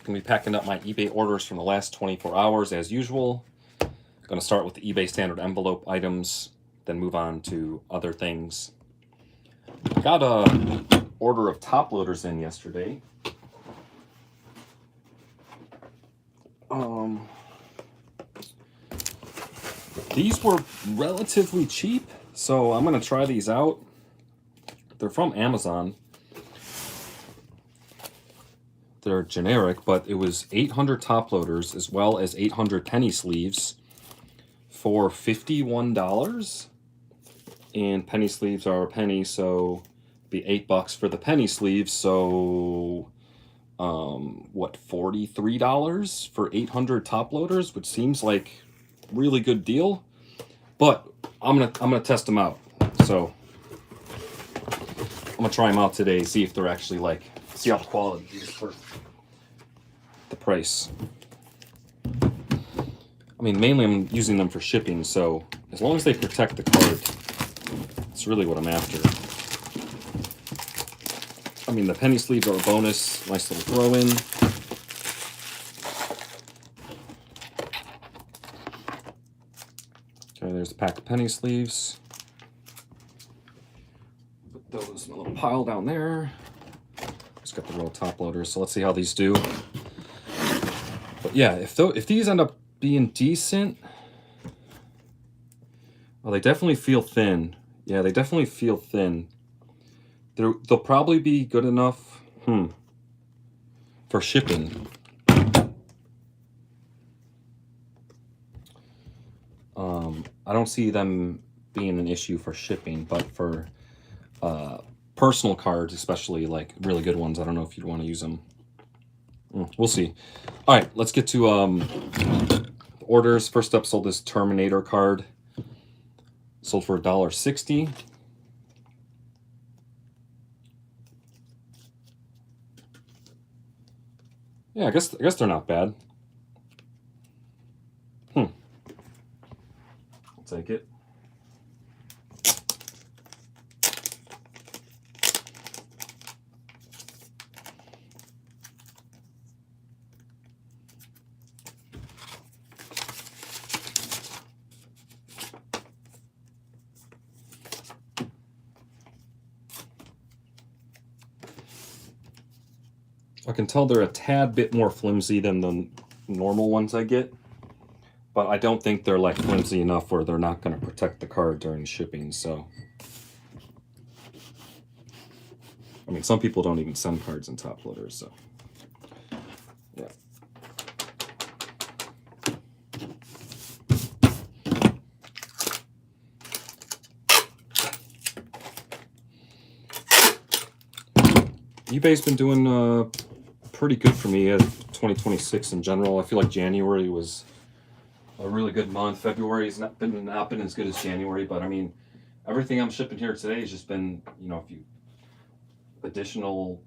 Gonna be packing up my eBay orders from the last 24 hours as usual. Gonna start with the eBay standard envelope items, then move on to other things. Got a order of top loaders in yesterday. These were relatively cheap, so I'm gonna try these out. They're from Amazon. They're generic, but it was 800 top loaders as well as 800 penny sleeves for $51. And penny sleeves are a penny, so it'd be $8 for the penny sleeves. So what, $43 for 800 top loaders, which seems like a really good deal. But I'm gonna test them out. So I'm gonna try them out today, see if they're actually like, see how the quality is for the price. I mean, mainly I'm using them for shipping, so as long as they protect the card, it's really what I'm after. I mean, the penny sleeves are a bonus, nice little throw in. Okay, there's a pack of penny sleeves. Put those in a little pile down there. Just got the little top loaders, so let's see how these do. But yeah, if these end up being decent, well, they definitely feel thin. Yeah, they definitely feel thin. They'll probably be good enough for shipping. I don't see them being an issue for shipping, but for personal cards, especially like really good ones, I don't know if you'd want to use them. We'll see. All right, let's get to orders. First up, sold this Terminator card. Sold for $1.60. Yeah, I guess they're not bad. I'll take it. I can tell they're a tad bit more flimsy than the normal ones I get, but I don't think they're like flimsy enough where they're not going to protect the card during shipping. So, I mean, some people don't even send cards in top loaders, so yeah. eBay's been doing pretty good for me at 2026 in general. I feel like January was a really good month. February's not been as good as January, but I mean, everything I'm shipping here today has just been, you know, a few additional,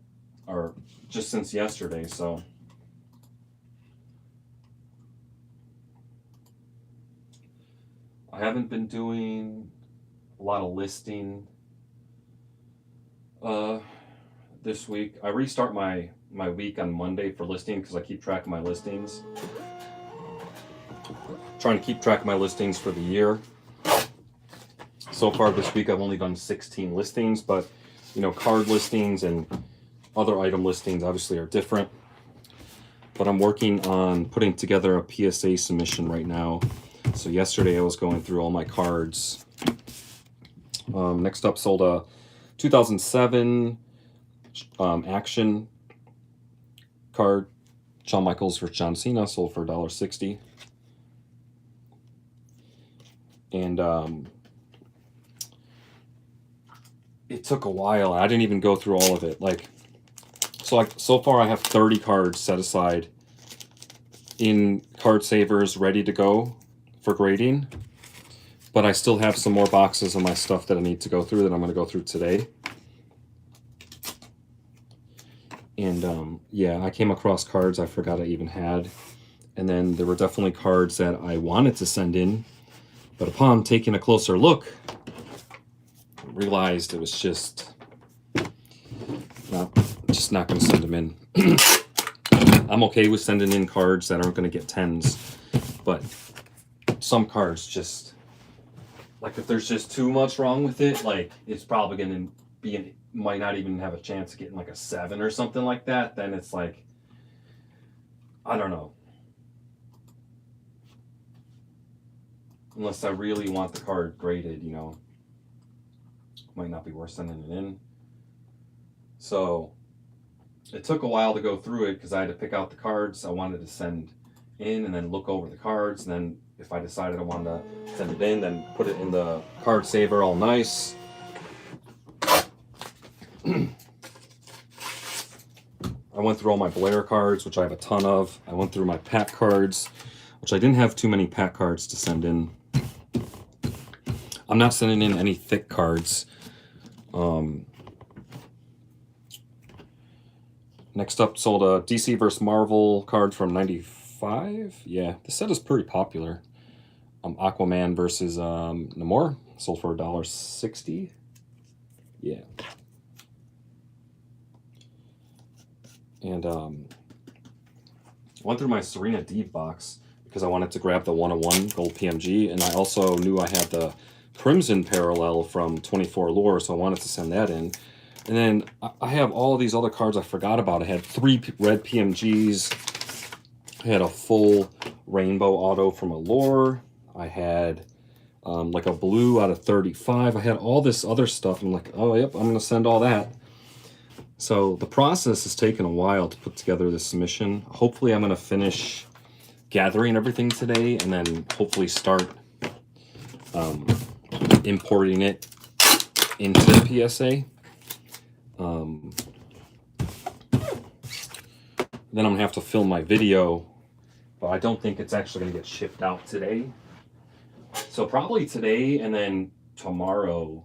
or just since yesterday. So I haven't been doing a lot of listing this week. I restart my week on Monday for listing because I keep track of my listings. Trying to keep track of my listings for the year. So far this week I've only done 16 listings, but you know, card listings and other item listings obviously are different. But I'm working on putting together a PSA submission right now. So yesterday I was going through all my cards. Next up, sold a 2007 Action card, Shawn Michaels versus John Cena, sold for $1.60. And it took a while. I didn't even go through all of it. Like, so far I have 30 cards set aside in card savers ready to go for grading, but I still have some more boxes of my stuff that I need to go through that I'm going to go through today. And yeah, I came across cards I forgot I even had, and then there were definitely cards that I wanted to send in, but upon taking a closer look, I realized it was just not going to send them in. I'm okay with sending in cards that aren't going to get 10s, but some cards just, like if there's just too much wrong with it, like it's probably going to be, might not even have a chance of getting like a 7 or something like that, then it's like, I don't know. Unless I really want the card graded, you know, might not be worth sending it in. So it took a while to go through it because I had to pick out the cards I wanted to send in and then look over the cards. And then if I decided I wanted to send it in, then put it in the card saver all nice. I went through all my Blair cards, which I have a ton of. I went through my pack cards, which I didn't have too many pack cards to send in. I'm not sending in any thick cards. Next up, sold a DC vs. Marvel card from 95. Yeah, the set is pretty popular. Aquaman versus Namor. Sold for $1.60. Yeah. And I went through my Serena Deeb box because I wanted to grab the 101 gold PMG, and I also knew I had the Crimson parallel from 24 Lore, so I wanted to send that in. And then I have all these other cards I forgot about. I had 3 red PMGs. I had a full rainbow auto from a Lore. I had like a blue out of 35. I had all this other stuff. I'm like, oh, yep, I'm going to send all that. So the process has taken a while to put together this submission. Hopefully I'm going to finish gathering everything today and then hopefully start importing it into the PSA. Then I'm going to have to film my video, but I don't think it's actually going to get shipped out today. So probably today and then tomorrow,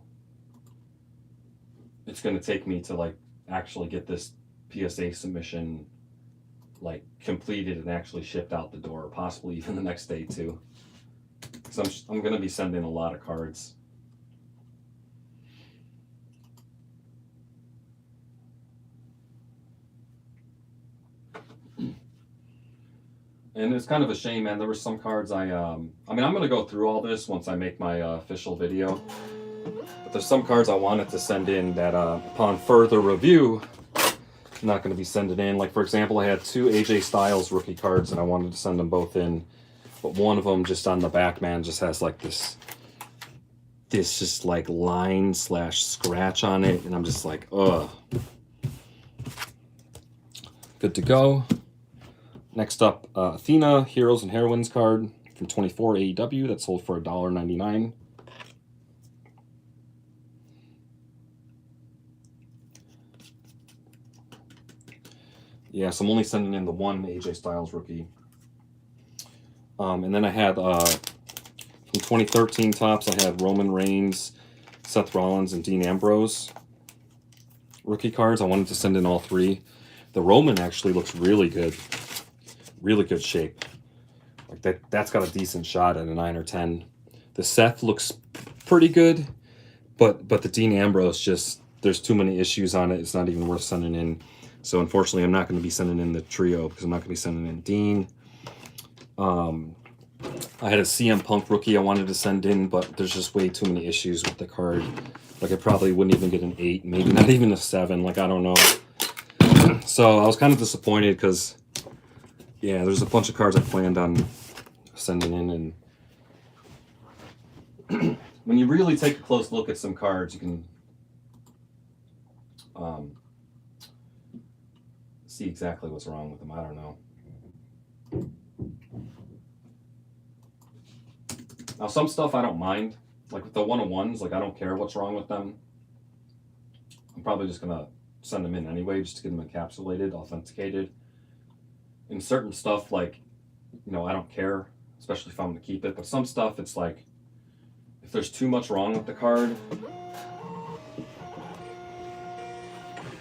it's going to take me to like actually get this PSA submission like completed and actually shipped out the door, possibly even the next day too. Because I'm going to be sending a lot of cards. And it's kind of a shame, man. There were some cards I mean, I'm going to go through all this once I make my official video. But there's some cards I wanted to send in that upon further review, I'm not going to be sending in. Like, for example, I had 2 AJ Styles rookie cards and I wanted to send them both in. But one of them just on the back, man, just has like this just like line / scratch on it. And I'm just like, ugh. Good to go. Next up, Athena Heroes and Heroines card from 24 AEW that sold for $1.99. Yeah, so I'm only sending in the 1 AJ Styles rookie. And then I had, from 2013 Topps, I had Roman Reigns, Seth Rollins, and Dean Ambrose rookie cards. I wanted to send in all 3. The Roman actually looks really good. Really good shape. Like that's got a decent shot at a 9 or 10. The Seth looks pretty good, but the Dean Ambrose just, there's too many issues on it. It's not even worth sending in. So unfortunately, I'm not going to be sending in the trio because I'm not going to be sending in Dean. I had a CM Punk rookie I wanted to send in, but there's just way too many issues with the card. Like I probably wouldn't even get an 8, maybe not even a 7. Like I don't know. So I was kind of disappointed because, yeah, there's a bunch of cards I planned on sending in, and when you really take a close look at some cards, you can see exactly what's wrong with them. I don't know. Now, some stuff I don't mind. Like with the 101s, like I don't care what's wrong with them. I'm probably just going to send them in anyway, just to get them encapsulated, authenticated. In certain stuff, like, you know, I don't care, especially if I'm going to keep it. But some stuff, it's like, if there's too much wrong with the card,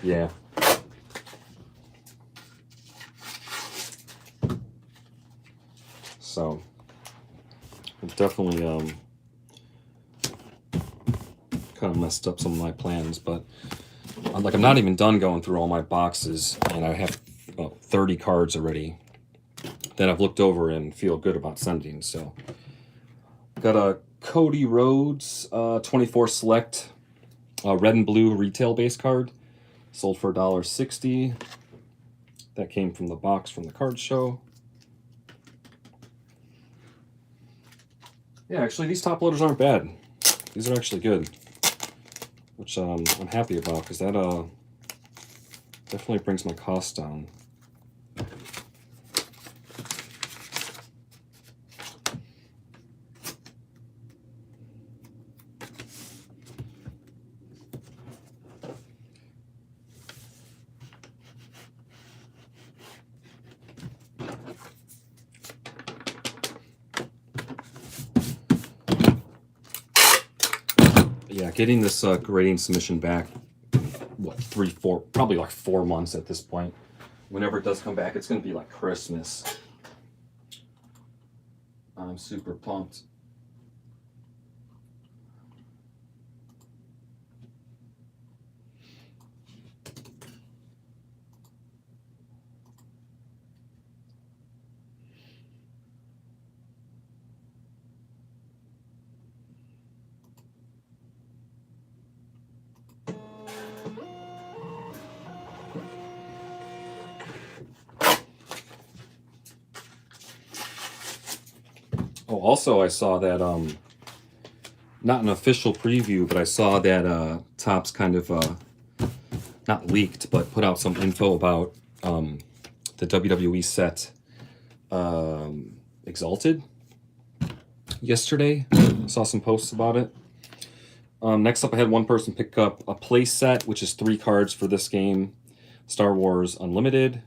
yeah. So, it definitely kind of messed up some of my plans. But I'm not even done going through all my boxes, and I have about 30 cards already that I've looked over and feel good about sending. So got a Cody Rhodes 24 select red and blue retail base card, sold for $1.60. That came from the box from the card show. Yeah, actually these top loaders aren't bad. These are actually good, which I'm happy about, because that definitely brings my cost down. Yeah, getting this grading submission back, what, 3, 4, probably like 4 months at this point. Whenever it does come back, it's going to be like Christmas. I'm super pumped. Oh, also I saw that, not an official preview, but I saw that Topps kind of, not leaked, but put out some info about the WWE set Exalted yesterday. Saw some posts about it. Next up, I had one person pick up a play set, which is 3 cards for this game, Star Wars Unlimited.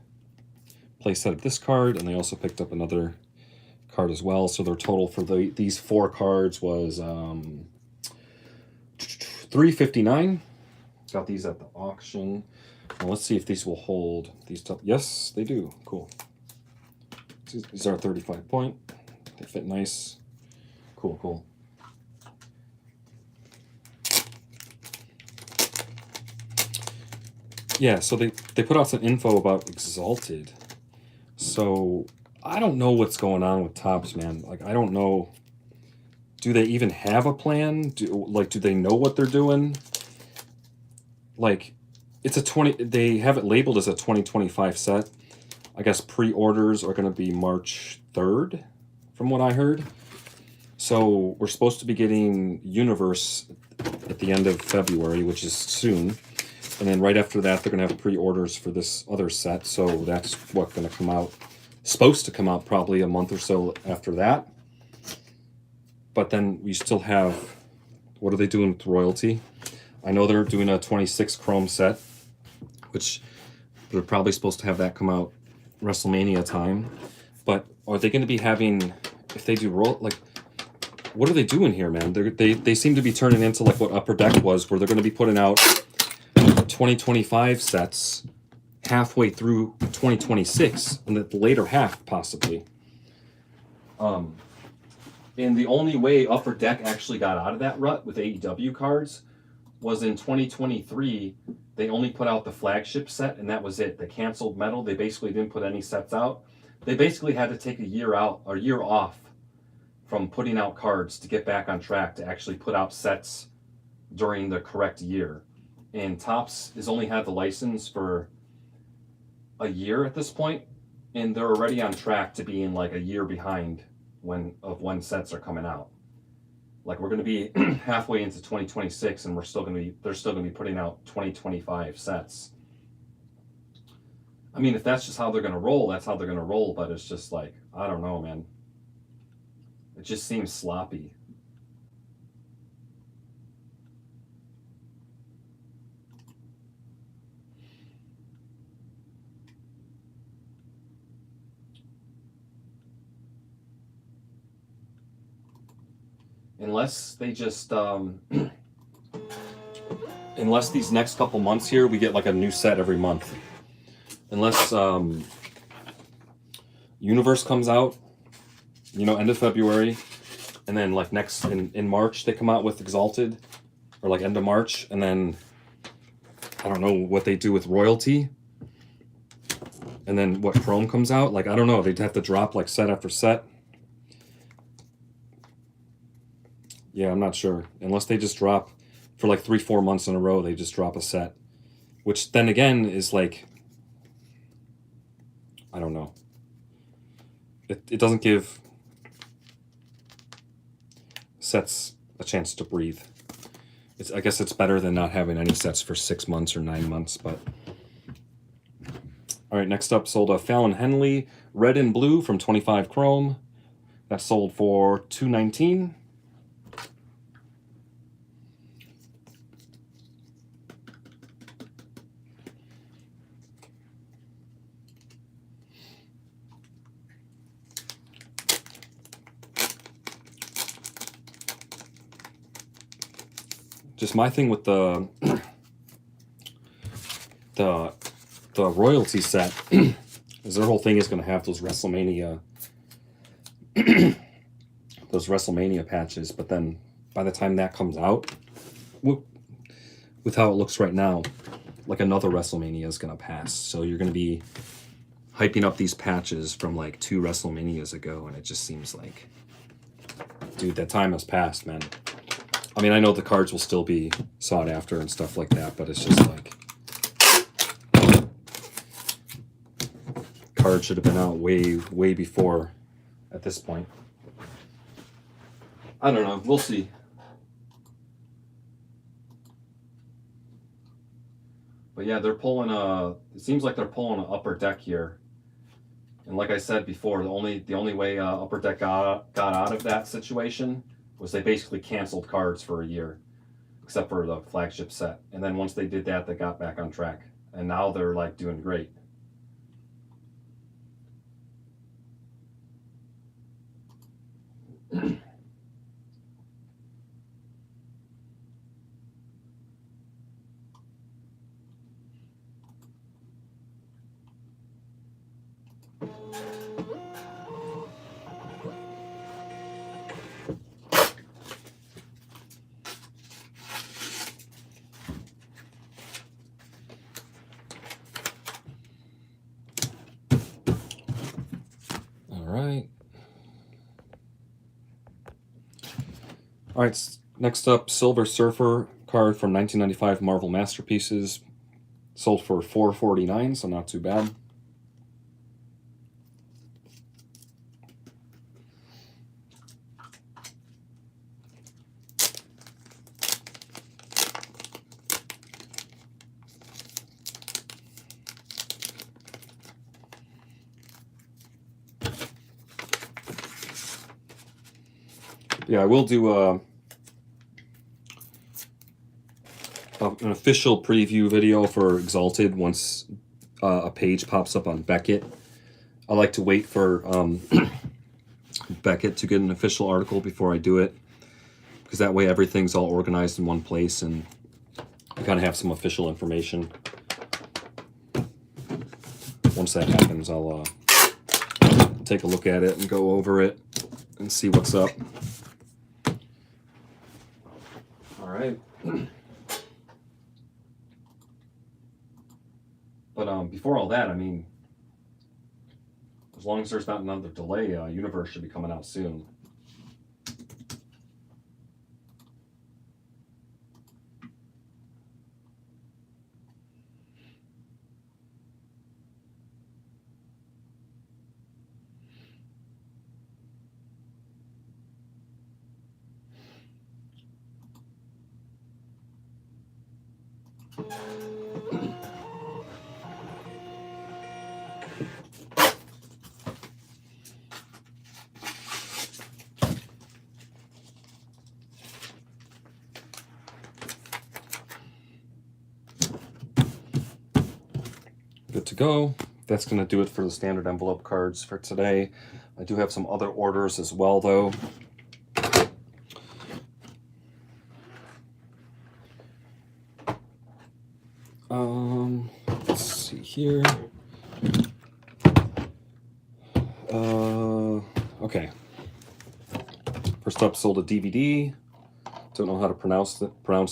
Play set of this card, and they also picked up another card as well. So their total for these 4 cards was $359. Got these at the auction. Well, let's see if these will hold. These yes, they do. Cool. These are 35 point. They fit nice. Cool, cool. Yeah, so they put out some info about Exalted. So I don't know what's going on with Topps, man. Like, I don't know. Do they even have a plan? Do they know what they're doing? Like, it's a they have it labeled as a 2025 set. I guess pre-orders are going to be March 3rd, from what I heard. So we're supposed to be getting Universe at the end of February, which is soon. And then right after that, they're going to have pre-orders for this other set. So that's what's going to come out. Supposed to come out probably a month or so after that. But then we still have, what are they doing with royalty? I know they're doing a 26 Chrome set, which they're probably supposed to have that come out WrestleMania time. But are they going to be having, if they do like, what are they doing here, man? They seem to be turning into like what Upper Deck was, where they're going to be putting out 2025 sets halfway through 2026, in the later half, possibly. And the only way Upper Deck actually got out of that rut with AEW cards was in 2023. They only put out the flagship set, and that was it. They canceled Metal. They basically didn't put any sets out. They basically had to take a year off from putting out cards to get back on track to actually put out sets during the correct year. And Topps has only had the license for a year at this point, and they're already on track to being like a year behind when sets are coming out. Like, we're going to be halfway into 2026, and they're still going to be putting out 2025 sets. I mean, if that's just how they're going to roll, that's how they're going to roll. But it's just like, I don't know, man. It just seems sloppy. Unless they just, unless these next couple months here, we get like a new set every month. Unless Universe comes out, end of February, and then like next in March they come out with Exalted, or like end of March, and then I don't know what they do with royalty. and then what, Chrome comes out? Like, I don't know. They'd have to drop like set after set. Yeah, I'm not sure. Unless they just drop for like 3-4 months in a row, they just drop a set. Which then again is like, I don't know. It doesn't give sets a chance to breathe. I guess it's better than not having any sets for 6 months or 9 months, but... All right, next up, sold a Fallon Henley red and blue from 25 Chrome. That sold for $219. Just my thing with the royalty set is their whole thing is going to have those WrestleMania patches, but then by the time that comes out, with how it looks right now, like another WrestleMania is going to pass. So you're going to be hyping up these patches from like 2 WrestleManias ago, and it just seems like, dude, that time has passed, man. I mean, I know the cards will still be sought after and stuff like that, but it's just like, cards should have been out way before at this point. I don't know. We'll see. But yeah, they're pulling it seems like they're pulling an Upper Deck here. And like I said before, the only way Upper Deck got out of that situation was they basically canceled cards for a year, except for the flagship set. And then once they did that, they got back on track. And now they're like doing great. All right, next up, Silver Surfer card from 1995 Marvel Masterpieces. Sold for $449, so not too bad. Yeah, I will do an official preview video for Exalted once a page pops up on Beckett. I like to wait for Beckett to get an official article before I do it, because that way everything's all organized in one place and I kind of have some official information. Once that happens, I'll take a look at it and go over it and see what's up. All right. But before all that, I mean, as long as there's not another delay, Universe should be coming out soon. Good to go. That's going to do it for the standard envelope cards for today. I do have some other orders as well, though. Let's see here. Okay. First up, sold a DVD. Don't know how to pronounce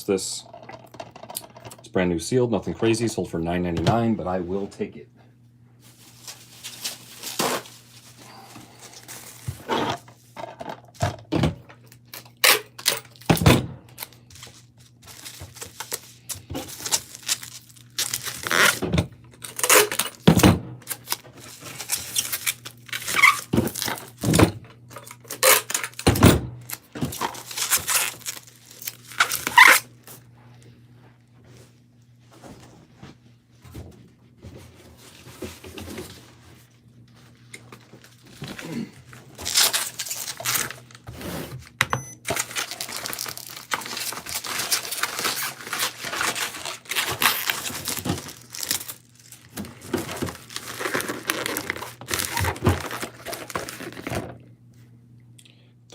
this. It's brand new sealed, nothing crazy. Sold for $9.99, but I will take it.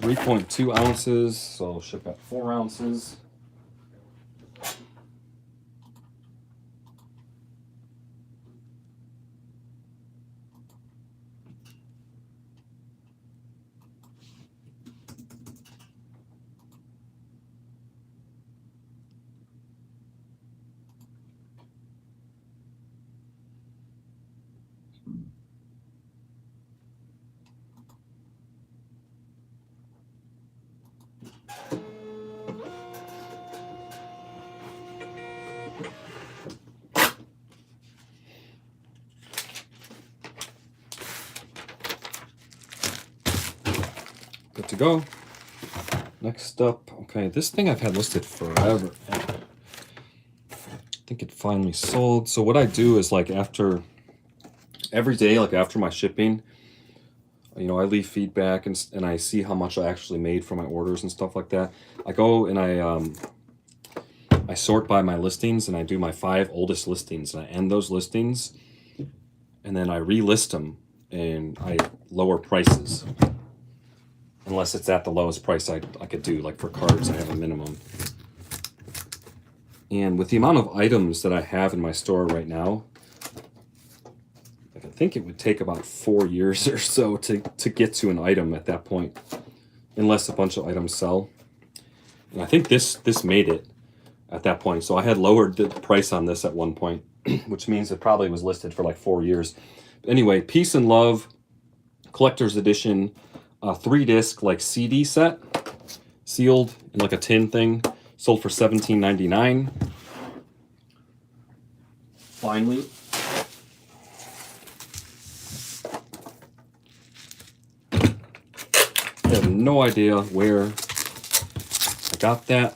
3.2 ounces, so I'll ship at 4 ounces. Good to go. Next up, okay, this thing I've had listed forever. I think it finally sold. So what I do is, like, after every day, like after my shipping, you know, I leave feedback and I see how much I actually made for my orders and stuff like that. I go and I sort by my listings, and I do my 5 oldest listings, and I end those listings, and then I relist them and I lower prices. Unless it's at the lowest price I could do, like for cards, I have a minimum. And with the amount of items that I have in my store right now, like, I think it would take about 4 years or so to get to an item at that point, unless a bunch of items sell. And I think this made it at that point. So I had lowered the price on this at one point, which means it probably was listed for like 4 years. But anyway, Peace and Love Collector's Edition, 3-disc like CD set, sealed in like a tin thing, sold for $17.99. Finally. I have no idea where I got that.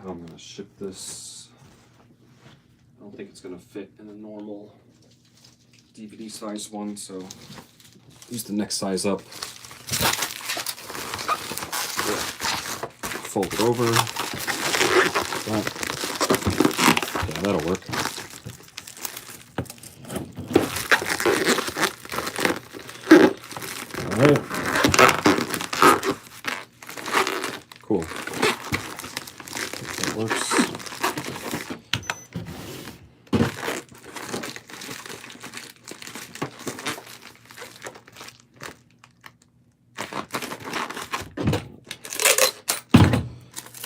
I'm going to ship this. I don't think it's going to fit in a normal DVD size one, so use the next size up. Fold it over. Yeah, that'll work. All right. Cool. That works.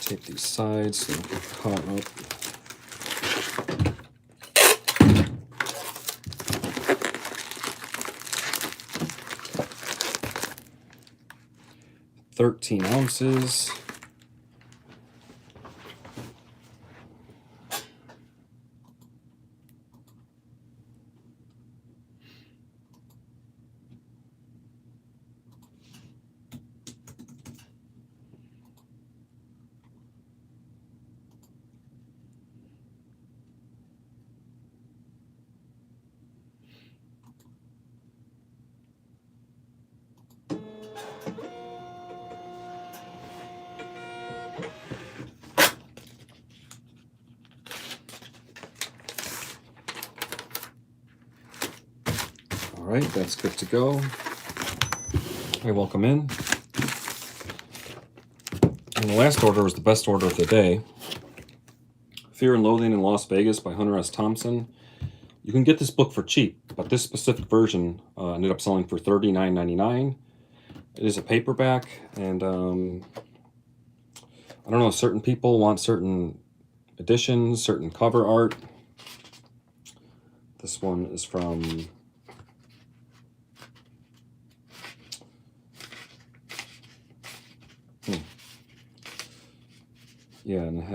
Tape these sides so they're caught up. $13 ounces. All right, that's good to go. Hey, welcome in. And the last order was the best order of the day. Fear and Loathing in Las Vegas by Hunter S. Thompson. You can get this book for cheap, but this specific version ended up selling for $39.99. It is a paperback, and I don't know, certain people want certain editions, certain cover art. This one is from yeah, and it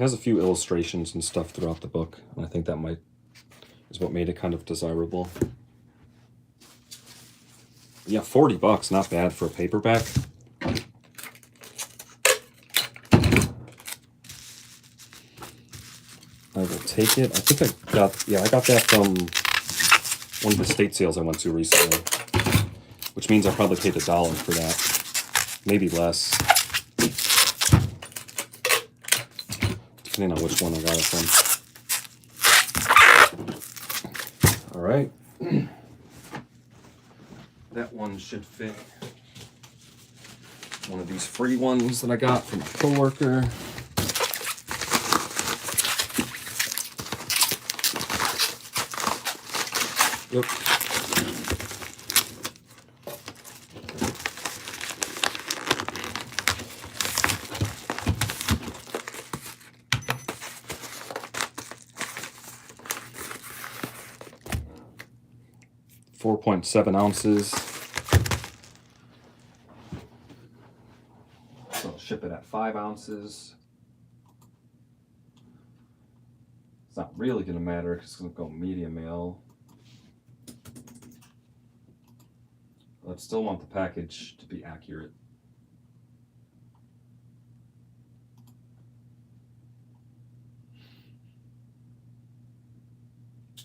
has a few illustrations and stuff throughout the book, and I think that is what made it kind of desirable. Yeah, $40, not bad for a paperback. I will take it. I think I got that from one of the estate sales I went to recently, which means I probably paid $1 for that, maybe less, depending on which one I got it from. All right, that one should fit one of these free ones that I got from a coworker. Yep. .7 ounces. So I'll ship it at 5 ounces. It's not really going to matter because it's going to go medium mail. But I still want the package to be accurate.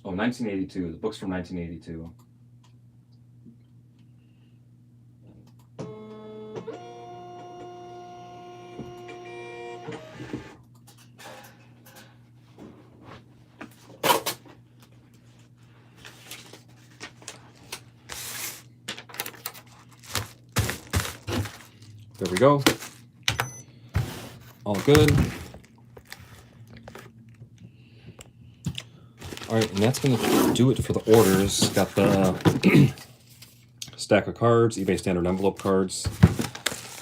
Oh, 1982. The book's from 1982. There we go. All good. All right, and that's going to do it for the orders. Got the stack of cards, eBay standard envelope cards.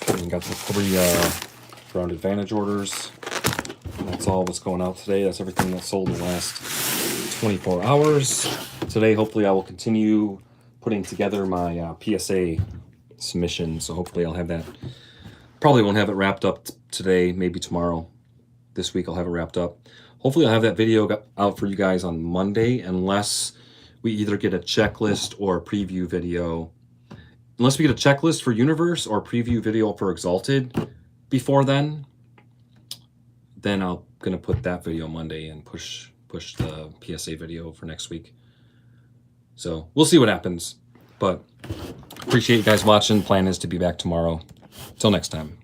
And got the 3 Ground Advantage orders. And that's all what's going out today. That's everything that sold in the last 24 hours. Today, hopefully, I will continue putting together my PSA submission. So hopefully I'll have that. Probably won't have it wrapped up today, maybe tomorrow. This week I'll have it wrapped up. Hopefully I'll have that video out for you guys on Monday, unless we either get a checklist or a preview video. Unless we get a checklist for Universe or a preview video for Exalted before then I'm gonna put that video Monday and push the PSA video for next week. So we'll see what happens. But appreciate you guys watching. Plan is to be back tomorrow. Till next time.